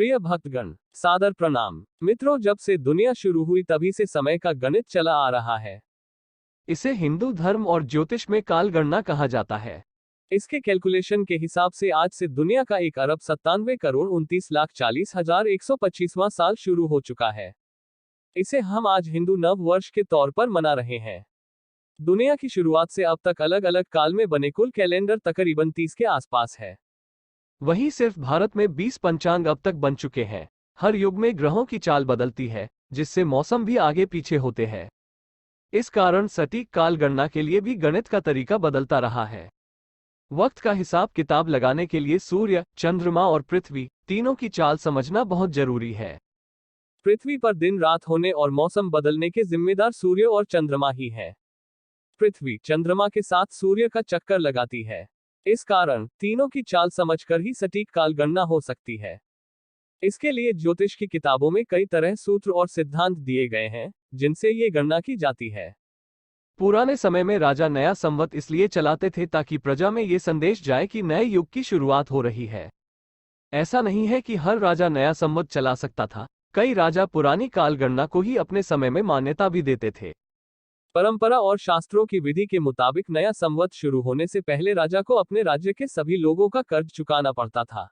प्रिय भक्तगण, सादर प्रणाम। मित्रों, जब से दुनिया शुरू हुई तभी से समय का गणित चला आ रहा है। इसे हिंदू धर्म और ज्योतिष में काल गणना कहा जाता है। इसके कैलकुलेशन के हिसाब से आज से दुनिया का 1,97,29,40,125वां साल शुरू हो चुका है। इसे हम आज हिंदू नव वर्ष के तौर पर मना रहे हैं। दुनिया की शुरुआत से अब तक अलग अलग काल में बने कुल कैलेंडर तकरीबन 30 के आसपास है। वहीं सिर्फ भारत में 20 पंचांग अब तक बन चुके हैं। हर युग में ग्रहों की चाल बदलती है, जिससे मौसम भी आगे पीछे होते हैं। इस कारण सटीक काल गणना के लिए भी गणित का तरीका बदलता रहा है। वक्त का हिसाब किताब लगाने के लिए सूर्य, चंद्रमा और पृथ्वी तीनों की चाल समझना बहुत जरूरी है। पृथ्वी पर दिन रात होने और मौसम बदलने के जिम्मेदार सूर्य और चंद्रमा ही है। पृथ्वी चंद्रमा के साथ सूर्य का चक्कर लगाती है। इस कारण तीनों की चाल समझकर ही सटीक काल गणना हो सकती है। इसके लिए ज्योतिष की किताबों में कई तरह सूत्र और सिद्धांत दिए गए हैं, जिनसे ये गणना की जाती है। पुराने समय में राजा नया संवत इसलिए चलाते थे ताकि प्रजा में ये संदेश जाए कि नए युग की शुरुआत हो रही है। ऐसा नहीं है कि हर राजा नया संवत चला सकता था। कई राजा पुरानी काल गणना को ही अपने समय में मान्यता भी देते थे। परंपरा और शास्त्रों की विधि के मुताबिक नया संवत शुरू होने से पहले राजा को अपने राज्य के सभी लोगों का कर्ज चुकाना पड़ता था।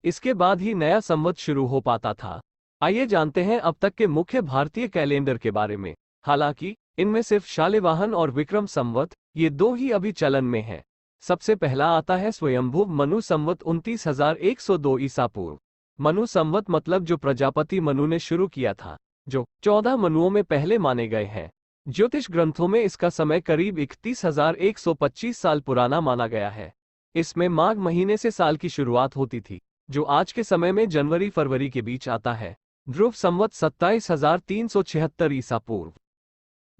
इसके बाद ही नया संवत शुरू हो पाता था। आइए जानते हैं अब तक के मुख्य भारतीय कैलेंडर के बारे में। हालांकि इनमें सिर्फ शालिवाहन और विक्रम संवत, ये दो ही अभी चलन में हैं। सबसे पहला आता है स्वयंभू मनु संवत 29,102 ईसा पूर्व। मनु संवत मतलब जो प्रजापति मनु ने शुरू किया था, जो 14 मनुओं में पहले माने गए हैं। ज्योतिष ग्रंथों में इसका समय करीब 31,125 साल पुराना माना गया है। इसमें माघ महीने से साल की शुरुआत होती थी, जो आज के समय में जनवरी फरवरी के बीच आता है। ध्रुव संवत 27,376 ईसा पूर्व।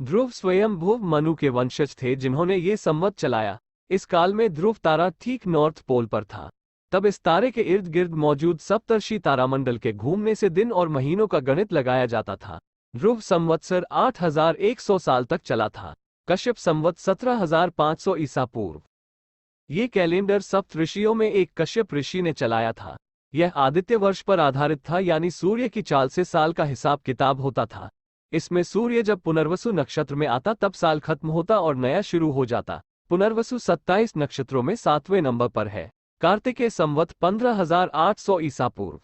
ध्रुव स्वयं भुव मनु के वंशज थे जिन्होंने ये संवत चलाया। इस काल में ध्रुव तारा ठीक नॉर्थ पोल पर था। तब इस तारे के इर्द गिर्द मौजूद सप्तर्षि तारामंडल के घूमने से दिन और महीनों का गणित लगाया जाता था। ध्रुव संवत्सर 8,100 साल तक चला था। कश्यप संवत 17,500 ईसा पूर्व। ये कैलेंडर सप्त ऋषियों में एक कश्यप ऋषि ने चलाया था। यह आदित्य वर्ष पर आधारित था, यानी सूर्य की चाल से साल का हिसाब किताब होता था। इसमें सूर्य जब पुनर्वसु नक्षत्र में आता तब साल खत्म होता और नया शुरू हो जाता। पुनर्वसु 27 नक्षत्रों में 7वें नंबर पर है। कार्तिकेय संवत 15,800 ईसा पूर्व।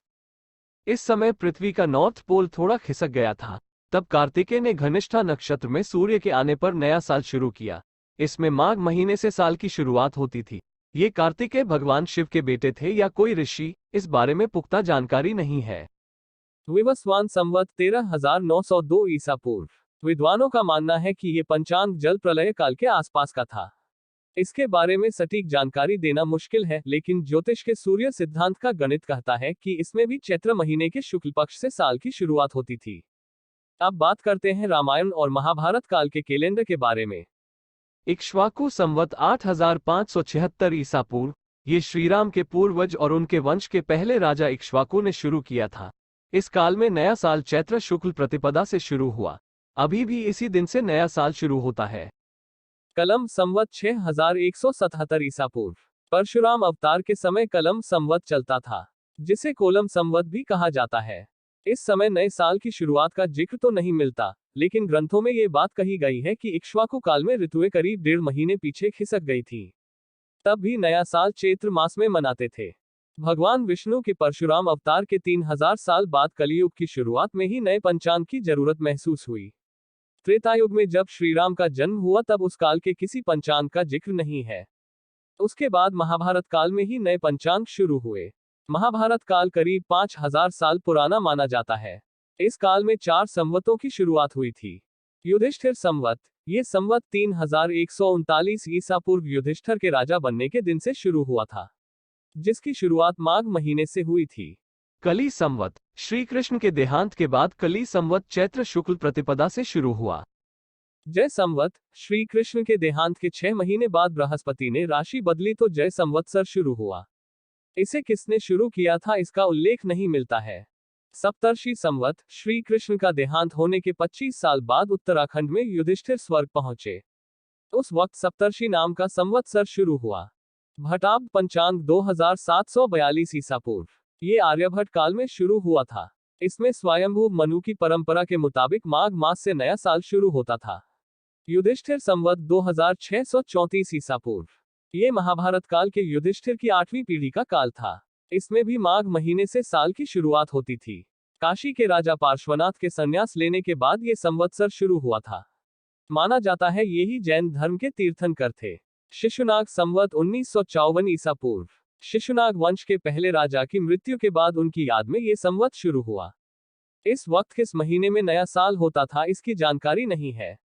इस समय पृथ्वी का नॉर्थ पोल थोड़ा खिसक गया था। तब कार्तिकेय ने घनिष्ठा नक्षत्र में सूर्य के आने पर नया साल शुरू किया। इसमें माघ महीने से साल की शुरुआत होती थी। ये कार्तिकेय भगवान शिव के बेटे थे या कोई ऋषि, इस बारे में पुख्ता जानकारी नहीं है। विवस्वान संवत 13,902 ईसा पूर्व। विद्वानों का मानना है कि ये पंचांग जल प्रलय काल के आसपास का था। इसके बारे में सटीक जानकारी देना मुश्किल है, लेकिन ज्योतिष के सूर्य सिद्धांत का गणित कहता है कि इसमें भी चैत्र महीने के शुक्ल पक्ष से साल की शुरुआत होती थी। अब बात करते हैं रामायण और महाभारत काल के कैलेंडर के बारे में। इक्ष्वाकु संवत 8,576 ईसा पूर्व। ये श्रीराम के पूर्वज और उनके वंश के पहले राजा इक्ष्वाकु ने शुरू किया था। इस काल में नया साल चैत्र शुक्ल प्रतिपदा से शुरू हुआ। अभी भी इसी दिन से नया साल शुरू होता है। कलम संवत 6,177 ईसा पूर्व। परशुराम अवतार के समय कलम संवत चलता था, जिसे कोलम संवत भी कहा जाता है। इस समय नए साल की शुरुआत का जिक्र तो नहीं मिलता, लेकिन ग्रंथों में ये बात कही गई है कि इक्ष्वाकु काल में ऋतुएं करीब 1.5 महीने पीछे खिसक गई थी। तब भी नया साल चैत्र मास में मनाते थे। भगवान विष्णु के परशुराम अवतार के 3000 साल बाद कलियुग की शुरुआत में ही नए पंचांग की जरूरत महसूस हुई। त्रेतायुग में जब श्रीराम का जन्म हुआ तब उस काल के किसी पंचांग का जिक्र नहीं है। उसके बाद महाभारत काल में ही नए पंचांग शुरू हुए। महाभारत काल करीब 5000 साल पुराना माना जाता है। इस काल में 4 संवतों की शुरुआत हुई थी। युधिष्ठिर संवत। ये संवत 3139 ईसा पूर्व युधिष्ठिर के राजा बनने के दिन से शुरू हुआ था, जिसकी शुरुआत माघ महीने से हुई थी। कली संवत। श्री कृष्ण के देहांत के बाद कली संवत चैत्र शुक्ल प्रतिपदा से शुरू हुआ। जय संवत। श्री कृष्ण के देहांत के 6 महीने बाद बृहस्पति ने राशि बदली तो जय संवत्सर शुरू हुआ। इसे किसने शुरू किया था इसका उल्लेख नहीं मिलता है। सप्तर्षि संवत। श्री कृष्ण का देहांत होने के 25 साल बाद उत्तराखंड में युधिष्ठिर स्वर्ग पहुंचे। उस वक्त सप्तर्षि नाम का संवत्सर शुरू हुआ। भटाब पंचांग 2742 ईसा पूर्व। ये आर्यभट्ट काल में शुरू हुआ था। इसमें स्वयंभू मनु की परंपरा के मुताबिक माघ मास से नया साल शुरू होता था। युधिष्ठिर संवत 2634 ईसा पूर्व। ये महाभारत काल के युधिष्ठिर की 8वीं पीढ़ी का काल था। इसमें भी माघ महीने से साल की शुरुआत होती थी। काशी के राजा पार्श्वनाथ के संन्यास लेने के बाद ये संवत्सर शुरू हुआ था। माना जाता है ये ही जैन धर्म के तीर्थंकर थे। शिशुनाग संवत 1954 ईसा पूर्व। शिशुनाग वंश के पहले राजा की मृत्यु के बाद उनकी याद में ये संवत शुरू हुआ। इस वक्त किस महीने में नया साल होता था इसकी जानकारी नहीं है।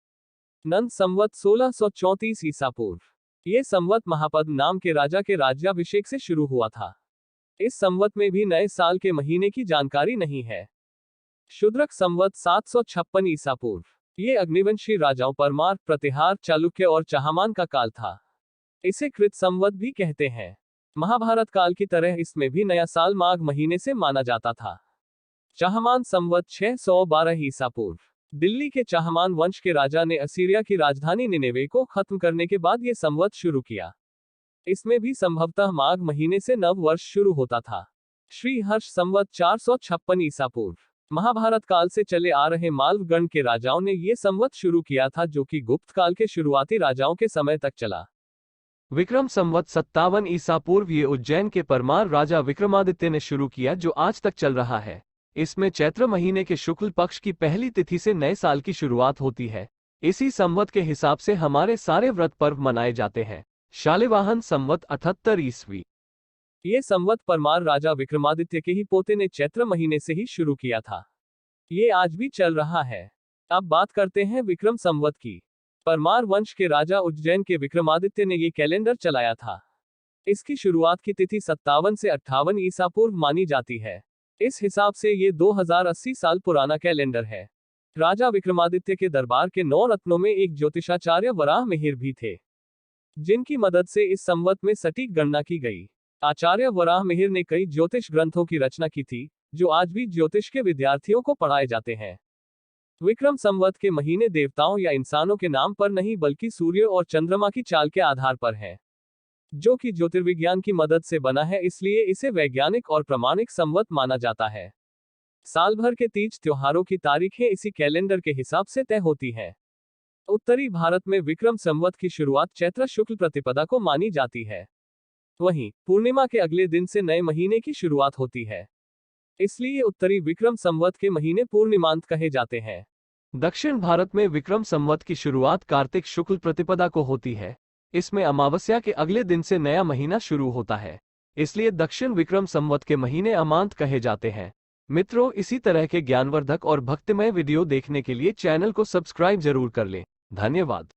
नंद संवत 1634 ईसा पूर्व। ये संवत महापद नाम के राजा के राज्याभिषेक से शुरू हुआ था। इस संवत में भी नए साल के महीने की जानकारी नहीं है। शूद्रक संवत 756 ईसा पूर्व। ये अग्निवंशी राजाओं परमार, प्रतिहार, चालुक्य और चाहमान का काल था। इसे कृत संवत भी कहते हैं। महाभारत काल की तरह इसमें भी नया साल माघ महीने से माना जाता था। चाहमान संवत 612 ईसा पूर्व। दिल्ली के चाहमान वंश के राजा ने असीरिया की राजधानी निनेवे को खत्म करने के बाद यह संवत शुरू किया। इसमें भी संभवतः माघ महीने से नव वर्ष शुरू होता था। श्री हर्ष संवत 456 ईसा पूर्व। महाभारत काल से चले आ रहे मालव गण के राजाओं ने यह संवत शुरू किया था, जो कि गुप्त काल के शुरुआती राजाओं के समय तक चला। विक्रम संवत 57 ईसा पूर्व। ये उज्जैन के परमार राजा विक्रमादित्य ने शुरू किया, जो आज तक चल रहा है। इसमें चैत्र महीने के शुक्ल पक्ष की पहली तिथि से नए साल की शुरुआत होती है। इसी संवत के हिसाब से हमारे सारे व्रत पर्व मनाए जाते हैं। शालिवाहन संवत 78 ईस्वी। ये संवत परमार राजा विक्रमादित्य के ही पोते ने चैत्र महीने से ही शुरू किया था। ये आज भी चल रहा है। अब बात करते हैं विक्रम संवत की। परमार वंश के राजा उज्जैन के विक्रमादित्य ने ये कैलेंडर चलाया था। इसकी शुरुआत की तिथि 57 से 58 ईसा पूर्व मानी जाती है। इस हिसाब से ये 2080 साल पुराना कैलेंडर है। राजा विक्रमादित्य के दरबार के 9 रत्नों में एक ज्योतिषाचार्य वराह मिहिर भी थे, जिनकी मदद से इस संवत में सटीक गणना की गई। आचार्य वराह मिहिर ने कई ज्योतिष ग्रंथों की रचना की थी, जो आज भी ज्योतिष के विद्यार्थियों को पढ़ाए जाते हैं। विक्रम संवत के महीने देवताओं या इंसानों के नाम पर नहीं, बल्कि सूर्य और चंद्रमा की चाल के आधार पर है, जो कि ज्योतिर्विज्ञान की मदद से बना है, इसलिए इसे वैज्ञानिक और प्रमाणिक संवत माना जाता है। साल भर के तीज त्योहारों की तारीखें इसी कैलेंडर के हिसाब से तय होती हैं। उत्तरी भारत में विक्रम संवत की शुरुआत चैत्र शुक्ल प्रतिपदा को मानी जाती है। वहीं पूर्णिमा के अगले दिन से नए महीने की शुरुआत होती है, इसलिए उत्तरी विक्रम संवत के महीने पूर्णिमांत कहे जाते हैं। दक्षिण भारत में विक्रम संवत की शुरुआत कार्तिक शुक्ल प्रतिपदा को होती है। इसमें अमावस्या के अगले दिन से नया महीना शुरू होता है, इसलिए दक्षिण विक्रम संवत के महीने अमांत कहे जाते हैं। मित्रों, इसी तरह के ज्ञानवर्धक और भक्तिमय वीडियो देखने के लिए चैनल को सब्सक्राइब जरूर कर लें। धन्यवाद।